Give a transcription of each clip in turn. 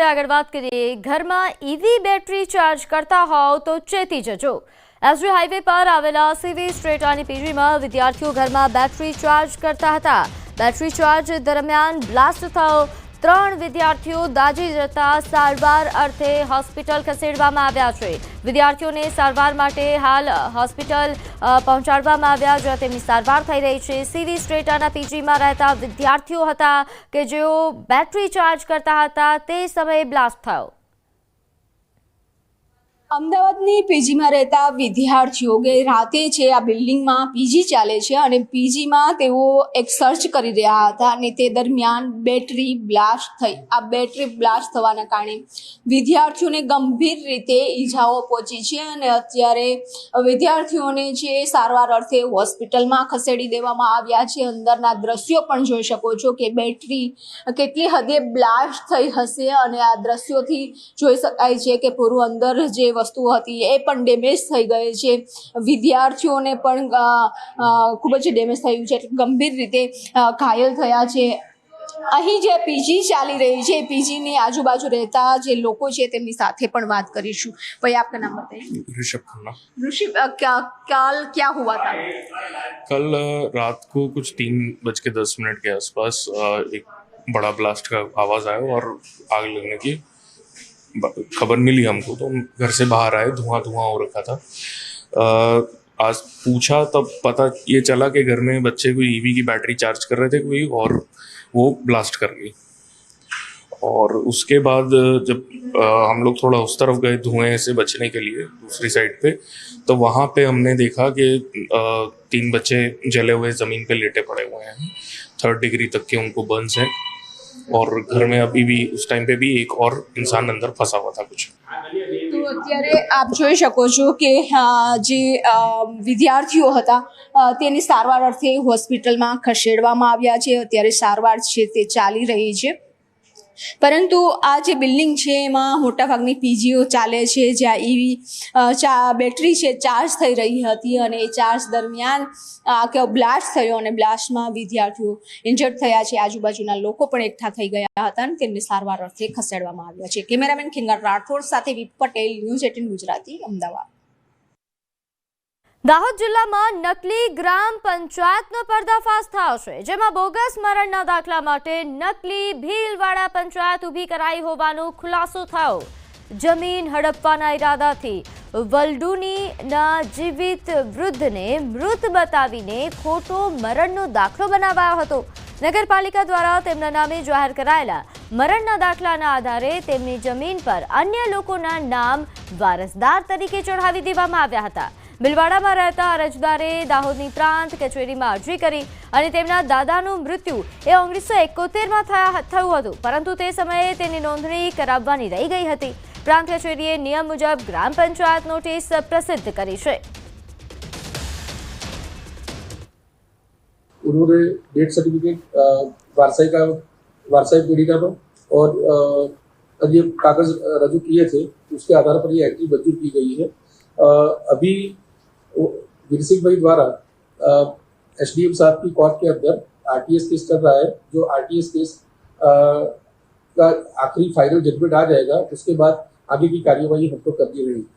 આગળ વાત કરીએ, ઘરમાં ઈવી બેટરી ચાર્જ કરતા હોવ તો ચેતી જજો। એસજી હાઈવે પર આવેલા સીવી સ્ટ્રેટાની પીજીમાં વિદ્યાર્થીઓ ઘરમાં બેટરી ચાર્જ કરતા હતા। બેટરી ચાર્જ દરમિયાન બ્લાસ્ટ થયો। 3 વિદ્યાર્થીઓ દાઝી જતા સારવાર અર્થે હોસ્પિટલ ખસેડવામાં આવ્યા છે। વિદ્યાર્થીઓને સારવાર માટે હાલ હોસ્પિટલ પહોંચાડવામાં આવ્યા, જ્યાં તેમની સારવાર થઈ રહી છે। સીવી સ્ટ્રેટાના પીજીમાં રહેતા વિદ્યાર્થીઓ હતા કે જેઓ બેટરી ચાર્જ કરતા હતા તે સમયે બ્લાસ્ટ થયો। અમદાવાદની પીજીમાં રહેતા વિદ્યાર્થીઓ રાતે છે આ બિલ્ડિંગમાં પીજી ચાલે છે અને પીજીમાં તેઓ એક સર્ચ કરી રહ્યા હતા અને તે દરમિયાન બેટરી બ્લાસ્ટ થઈ। આ બેટરી બ્લાસ્ટ થવાના કારણે વિદ્યાર્થીઓને ગંભીર રીતે ઈજાઓ પહોંચી છે અને અત્યારે વિદ્યાર્થીઓને જે સારવાર અર્થે હોસ્પિટલમાં ખસેડી દેવામાં આવ્યા છે। અંદરના દ્રશ્યો પણ જોઈ શકો છો કે બેટરી કેટલી હદે બ્લાસ્ટ થઈ હશે અને આ દ્રશ્યોથી જોઈ શકાય છે કે પૂરું અંદર જે વસ્તુ હતી એ પણ ડેમેજ થઈ ગઈ છે। વિદ્યાર્થીઓને પણ ખૂબ જ ડેમેજ થયું છે, ગંભીર રીતે ઘાયલ થયા છે। અહીં જે પીજી ચાલી રહી છે, પીજીની આજુબાજુ રહેતા જે લોકો છે તેમની સાથે પણ વાત કરીશું। ભાઈ આપકા નામ बताइए। ऋषभ खन्ना। ऋषभ, कल क्या हुआ था? कल रात को कुछ 3:10 के आसपास एक बड़ा ब्लास्ट का आवाज़ आया और आग लगने की खबर मिली हमको, तो हम घर से बाहर आए। धुआं हो रखा था। आज पूछा तब पता ये चला कि घर में बच्चे कोई ईवी की बैटरी चार्ज कर रहे थे कोई, और वो ब्लास्ट कर गई। और उसके बाद जब हम लोग थोड़ा उस तरफ गए धुएं से बचने के लिए दूसरी साइड पे, तो वहाँ पे हमने देखा कि 3 बच्चे जले हुए ज़मीन पे लेटे पड़े हुए हैं। 3rd डिग्री तक के उनको बर्न्स हैं और घर में अभी भी उस टाइम पे भी एक और इंसान अंदर फंसा हुआ था कुछ। તો અત્યારે આપ જોઈ શકો છો કે જે વિદ્યાર્થીઓ હતા તેની સારવાર અર્થે હોસ્પિટલમાં ખસેડવામાં આવ્યા છે। અત્યારે સારવાર છે તે ચાલી રહી છે, પરંતુ આ જે બિલ્ડિંગ છે એમાં મોટાભાગની પીજીઓ ચાલે છે, જ્યાં ઈવી બેટરી છે ચાર્જ થઈ રહી હતી અને એ ચાર્જ દરમિયાન બ્લાસ્ટ થયો અને બ્લાસ્ટમાં વિદ્યાર્થીઓ ઇન્જર્ડ થયા છે। આજુબાજુના લોકો પણ એકઠા થઈ ગયા હતા અને તેમને સારવાર અર્થે ખસેડવામાં આવ્યા છે। કેમેરામેન ખિંગાર રાઠોડ સાથે વીપ પટેલ, ન્યૂઝ 18 ગુજરાતી, અમદાવાદ। દાહોદ જિલ્લામાં નકલી ગ્રામ પંચાયતનો પર્દાફાશ થયો છે, જેમાં બોગસ મરણના દાખલા માટે નકલી ભીલવાડા પંચાયત ઊભી કરાઈ હોવાનો ખુલાસો થયો। જમીન હડપવાના ઈરાદાથી વલડુનીના જીવિત વૃદ્ધને મૃત બતાવીને ખોટો મરણનો દાખલો બનાવાયો હતો। નગરપાલિકા દ્વારા તેમના નામે જાહેર કરાયેલા મરણના દાખલાના આધારે તેમની જમીન પર અન્ય લોકોના નામ વારસદાર તરીકે ચઢાવી દેવામાં આવ્યા હતા। ભીલવાડામાં રહેતા અરજદારે દાહોદની પ્રાંત કચેરીમાં અરજી કરી અને તેમના દાદાનું મૃત્યુ એ 1971માં થયું હતું, પરંતુ તે સમયે તેની નોંધણી કરાવવાની રહી ગઈ હતી। પ્રાંત કચેરીએ નિયમ મુજબ ગ્રામ પંચાયત નોટિસ પ્રસિદ્ધ કરી છે। उन्होंने डेथ सर्टिफिकेट वारसाई पीड़िता पर और ये कागज रजू किए थे, उसके आधार पर ये एंट्री मंजूर की गई है। अभी वीर सिंह भाई द्वारा एसडीएम साहब की कोर्ट के अंदर आरटीएस केस चल रहा है। जो आरटीएस केस का आखिरी फाइनल जजमेंट आ जाएगा, उसके बाद आगे की कार्यवाही हम तो करनी रहेगी।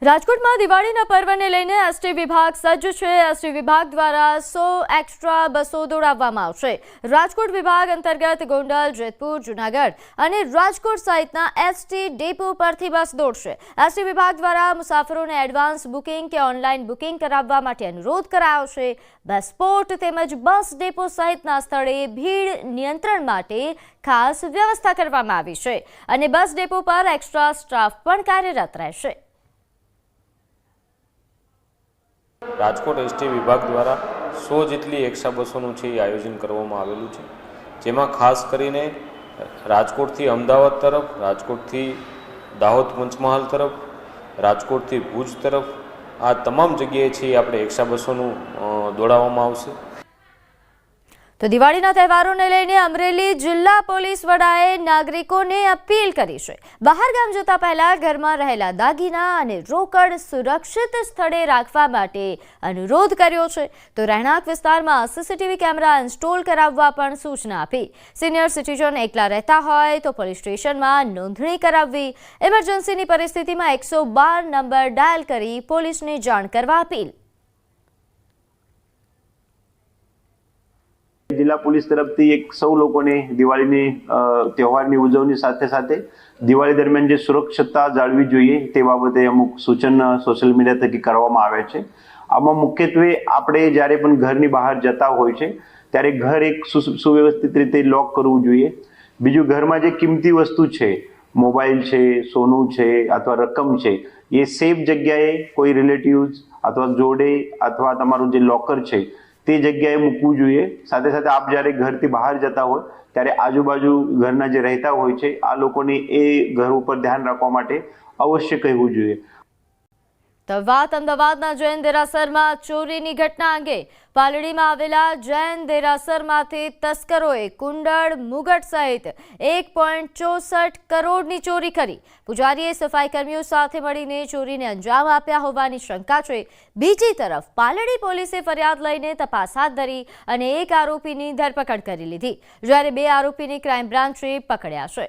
રાજકોટમાં દિવાળીના પર્વને લઈને એસટી વિભાગ સજ્જ છે। એસટી વિભાગ દ્વારા 100 એક્સ્ટ્રા બસો દોડાવવામાં આવશે। રાજકોટ વિભાગ અંતર્ગત ગોંડલ, જેતપુર, જૂનાગઢ અને રાજકોટ સહિતના એસટી ડેપો પરથી બસ દોડશે। એસટી વિભાગ દ્વારા મુસાફરોને એડવાન્સ બુકિંગ કે ઓનલાઈન બુકિંગ કરાવવા માટે અનુરોધ કરાયો છે। બસ સ્પોટ તેમજ બસ ડેપો સહિતના સ્થળે ભીડ નિયંત્રણ માટે ખાસ વ્યવસ્થા કરવામાં આવી છે અને બસ ડેપો પર એક્સ્ટ્રા સ્ટાફ પણ કાર્યરત રહેશે। રાજકોટ એસટી વિભાગ દ્વારા 100 જેટલી એક્સ્ટ્રા બસોનું છે એ આયોજન કરવામાં આવેલું છે, જેમાં ખાસ કરીને રાજકોટથી અમદાવાદ તરફ, રાજકોટથી દાહોદ પંચમહાલ તરફ, રાજકોટથી ભુજ તરફ આ તમામ જગ્યાએ છે આપણે એક્સ્ટ્રા બસોનું દોડાવવામાં આવશે। તો દિવાળીના તહેવારોને લઈને અમરેલી જિલ્લા પોલીસ વડાએ નાગરિકોને અપીલ કરી છે. બહાર ગામ જતા પહેલા ઘરમાં રહેલા દાગીના અને રોકડ સુરક્ષિત સ્થળે રાખવા માટે અનુરોધ કર્યો છે. તો રહેણાંક વિસ્તારમાં સીસીટીવી કેમેરા ઇન્સ્ટોલ કરાવવા પણ સૂચના આપી. સિનિયર સિટીઝન એકલા રહેતા હોય તો પોલીસ સ્ટેશનમાં નોંધણી કરાવવી. ઇમરજન્સીની પરિસ્થિતિમાં 112 નંબર ડાયલ કરી પોલીસને જાણ કરવા અપીલ. જિલ્લા પોલીસ તરફથી એક સૌ લોકોને દિવાળીની તહેવારની ઉજવણી સાથે દિવાળી દરમિયાન જે સુરક્ષિતતા જાળવી જોઈએ તે બાબતે અમુક સૂચન સોશિયલ મીડિયા થકી કરવામાં આવે છે. આમાં મુખ્યત્વે આપણે જ્યારે પણ ઘરની બહાર જતા હોય છે ત્યારે ઘર એક સુવ્યવસ્થિત રીતે લોક કરવું જોઈએ. બીજું, ઘરમાં જે કિંમતી વસ્તુ છે, મોબાઈલ છે, સોનું છે અથવા રકમ છે, એ સેફ જગ્યાએ કોઈ રિલેટિવ્સ અથવા જોડે અથવા તમારું જે લોકર છે તે જગ્યાએ મૂકવું જોઈએ. સાથે આપ જ્યારે ઘરથી બહાર જતા હોય ત્યારે આજુબાજુ ઘરના જે રહેતા હોય છે આ લોકોને એ ઘર ઉપર ધ્યાન રાખવા માટે અવશ્ય કહેવું જોઈએ. તો વાત અમદાવાદના જૈન દેરાસરમાં ચોરીની ઘટના અંગે. પાલડીમાં આવેલા જૈન દેરાસરમાંથી તસ્કરોએ કુંડળ, મુગટ સહિત 1.64 કરોડની ચોરી કરી. પૂજારીએ સફાઈ કર્મીઓ સાથે મળીને ચોરીને અંજામ આપ્યા હોવાની શંકા છે. બીજી તરફ પાલડી પોલીસે ફરિયાદ લઈને તપાસ હાથ ધરી અને એક આરોપીની ધરપકડ કરી લીધી, જ્યારે 2 આરોપીને ક્રાઇમ બ્રાન્ચે પકડ્યા છે.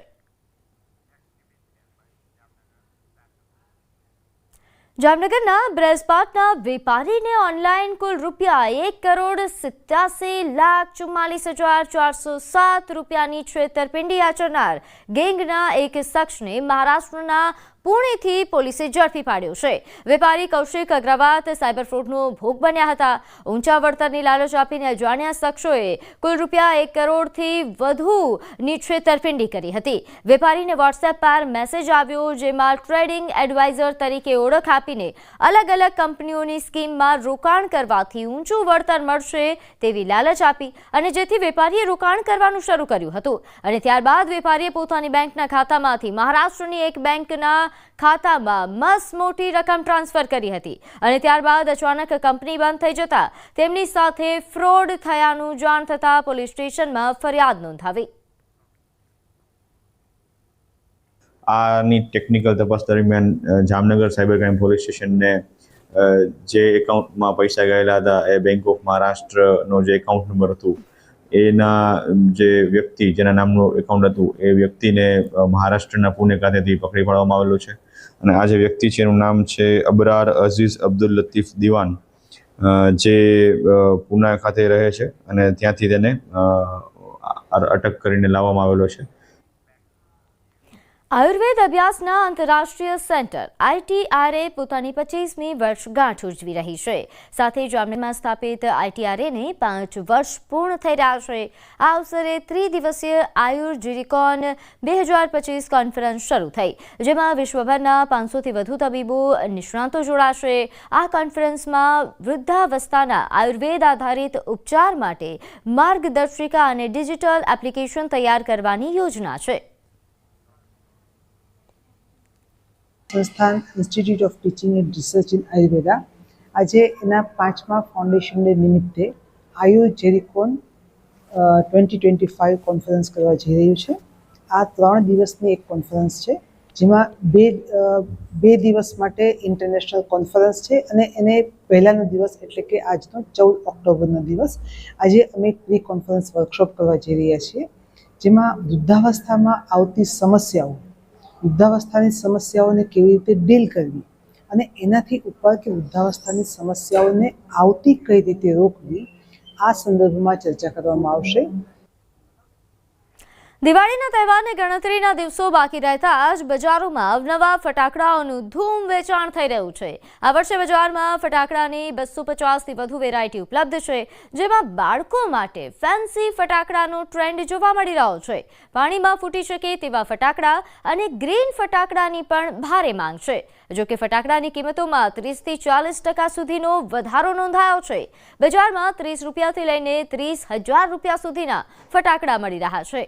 જામનગરના બ્રેસપાટના વેપારીને ઓનલાઈન કુલ ₹1,87,44,407 છેતરપિંડી આચરનાર ગેંગના એક શખ્સને મહારાષ્ટ્રના પુણેથી પોલીસે ઝડપી પાડ્યો છે. વેપારી કૌશિક અગ્રવાલ સાયબર ફ્રોડનો ભોગ બન્યા હતા. ઊંચા વળતરની લાલચ આપીને અજાણ્યા શખ્સોએ કુલ ₹1 કરોડથી વધુની છેતરપિંડી કરી હતી. વેપારીને વોટ્સએપ પર મેસેજ આવ્યો, જેમાં ટ્રેડિંગ એડવાઇઝર તરીકે ઓળખ આપીને અલગ અલગ કંપનીઓની સ્કીમમાં રોકાણ કરવાથી ઊંચું વળતર મળશે તેવી લાલચ આપી અને જેથી વેપારીએ રોકાણ કરવાનું શરૂ કર્યું હતું. અને ત્યારબાદ વેપારીએ પોતાની બેંકના ખાતામાંથી મહારાષ્ટ્રની એક બેંકના ખાતામાં મોટી રકમ ટ્રાન્સફર કરી હતી અને ત્યારબાદ અચાનક કંપની બંધ થઈ જતા તેમની સાથે ફ્રોડ થયાનું જાણ થતા પોલીસ સ્ટેશનમાં ફરિયાદ નોંધાવી. આની ટેકનિકલ તપાસ દરમિયાન જામનગર સાયબર ક્રાઇમ પોલીસ સ્ટેશનને જે એકાઉન્ટમાં પૈસા ગયેલા હતા એ બેંક ઓફ મહારાષ્ટ્રનો જે એકાઉન્ટ નંબર હતું એના જે વ્યક્તિ જેના નામનું એકાઉન્ટ હતું એ વ્યક્તિને મહારાષ્ટ્રના પુણે ખાતેથી પકડી પાડવામાં આવેલો છે. અને આ જે વ્યક્તિ છે એનું નામ છે અબરાર અઝીઝ અબ્દુલ લતીફ દિવાન, જે પુણે ખાતે રહે છે અને ત્યાંથી તેને અટક કરીને લાવવામાં આવેલો છે. આયુર્વેદ અભ્યાસના આંતરરાષ્ટ્રીય સેન્ટર ITRA પોતાની 25મી વર્ષગાંઠ ઉજવી રહી છે. સાથે જામનગરમાં સ્થાપિત ITRAને 5 વર્ષ પૂર્ણ થઈ રહ્યા છે. આ અવસરે 3 દિવસીય આયુર્જિરિકોન 2025 કોન્ફરન્સ શરૂ થઈ, જેમાં વિશ્વભરના 500થી વધુ તબીબો નિષ્ણાતો જોડાશે. આ કોન્ફરન્સમાં વૃદ્ધાવસ્થાના આયુર્વેદ આધારિત ઉપચાર માટે માર્ગદર્શિકા અને ડિજિટલ એપ્લિકેશન તૈયાર કરવાની યોજના છે. સંસ્થાન institute of teaching and research in Ayurveda આજે એના 5મા ફાઉન્ડેશન ડે નિમિત્તે આયુર્જેરિકોન 2025 કોન્ફરન્સ કરવા જઈ રહ્યું છે. આ 3 દિવસની એક કોન્ફરન્સ છે, જેમાં બે દિવસ માટે ઇન્ટરનેશનલ કોન્ફરન્સ છે અને એને પહેલાનો દિવસ એટલે કે આજનો 14 ઓક્ટોબરનો દિવસ આજે અમે પ્રી કોન્ફરન્સ વર્કશોપ કરવા જઈ રહ્યા છીએ, જેમાં વૃદ્ધાવસ્થામાં આવતી સમસ્યાઓ, વૃદ્ધાવસ્થાની સમસ્યાઓને કેવી રીતે ડીલ કરવી અને એનાથી ઉપર કે વૃદ્ધાવસ્થાની સમસ્યાઓને આવતી કઈ રીતે રોકવી, આ સંદર્ભમાં ચર્ચા કરવામાં આવશે. દિવાળીના તહેવારને ગણતરીના દિવસો બાકી રહેતા જ બજારોમાં અવનવા ફટાકડાઓનું ધૂમ વેચાણ થઈ રહ્યું છે. આ વર્ષે બજારમાં ફટાકડાની 250થી વધુ વેરાયટી ઉપલબ્ધ છે, જેમાં બાળકો માટે ફેન્સી ફટાકડાનો ટ્રેન્ડ જોવા મળી રહ્યો છે. પાણીમાં ફૂટી શકે તેવા ફટાકડા અને ગ્રીન ફટાકડાની પણ ભારે માંગ છે. જોકે ફટાકડાની કિંમતોમાં 30થી 40% સુધીનો વધારો નોંધાયો છે. બજારમાં ₹30થી લઈને ₹30,000 સુધીના ફટાકડા મળી રહ્યા છે.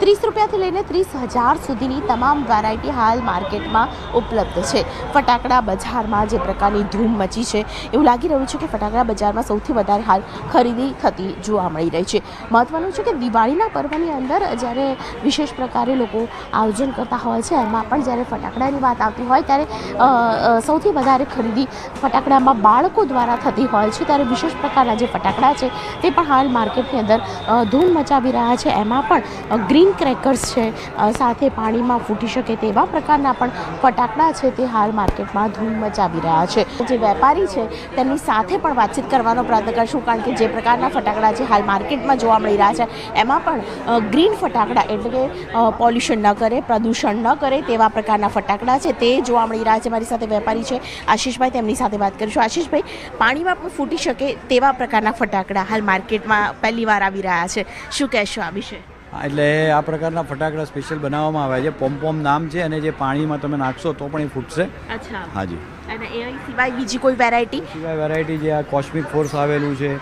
30 રૂપિયાથી લઈને 30,000 સુધીની તમામ વેરાયટી હાલ માર્કેટમાં ઉપલબ્ધ છે. ફટાકડા બજારમાં જે પ્રકારની ધૂમ મચી છે એવું લાગી રહ્યું છે કે ફટાકડા બજારમાં સૌથી વધારે હાલ ખરીદી થતી જોવા મળી રહી છે. મહત્વનું છે કે દિવાળીના પર્વની અંદર જ્યારે વિશેષ પ્રકારે લોકો આયોજન કરતા હોય છે એમાં પણ જ્યારે ફટાકડાની વાત આવતી હોય ત્યારે સૌથી વધારે ખરીદી ફટાકડામાં બાળકો દ્વારા થતી હોય છે. ત્યારે વિશેષ પ્રકારના જે ફટાકડા છે તે પણ હાલ માર્કેટની અંદર ધૂમ મચાવી રહ્યા છે. એમાં પણ ગ્રીન ક્રેકર્સ છે, સાથે પાણીમાં ફૂટી શકે તેવા પ્રકારના પણ ફટાકડા છે તે હાલ માર્કેટમાં ધૂમ મચાવી રહ્યા છે. જે વેપારી છે તેમની સાથે પણ વાતચીત કરવાનો પ્રયત્ન કરશું, કારણ કે જે પ્રકારના ફટાકડા છે હાલ માર્કેટમાં જોવા મળી રહ્યા છે એમાં પણ ગ્રીન ફટાકડા એટલે કે પોલ્યુશન ન કરે, પ્રદૂષણ ન કરે તેવા પ્રકારના ફટાકડા છે તે જોવા મળી રહ્યા છે. મારી સાથે વેપારી છે આશીષભાઈ, તેમની સાથે વાત કરીશું. આશીષભાઈ, પાણીમાં પણ ફૂટી શકે તેવા પ્રકારના ફટાકડા હાલ માર્કેટમાં પહેલી વાર આવી રહ્યા છે, શું કહેશો આ વિશે? એટલે આ પ્રકારના ફટાકડા સ્પેશિયલ બનાવવામાં આવે છે. પોમપોમ નામ છે અને જે પાણીમાં તમે નાખશો તો પણ એ ફૂટશે. અચ્છા, હાજી. અને એ સિવાય બીજી કોઈ વેરાયટી? સિવાય વેરાયટી જે આ કોસ્મિક ફોર્સ આવેલું છે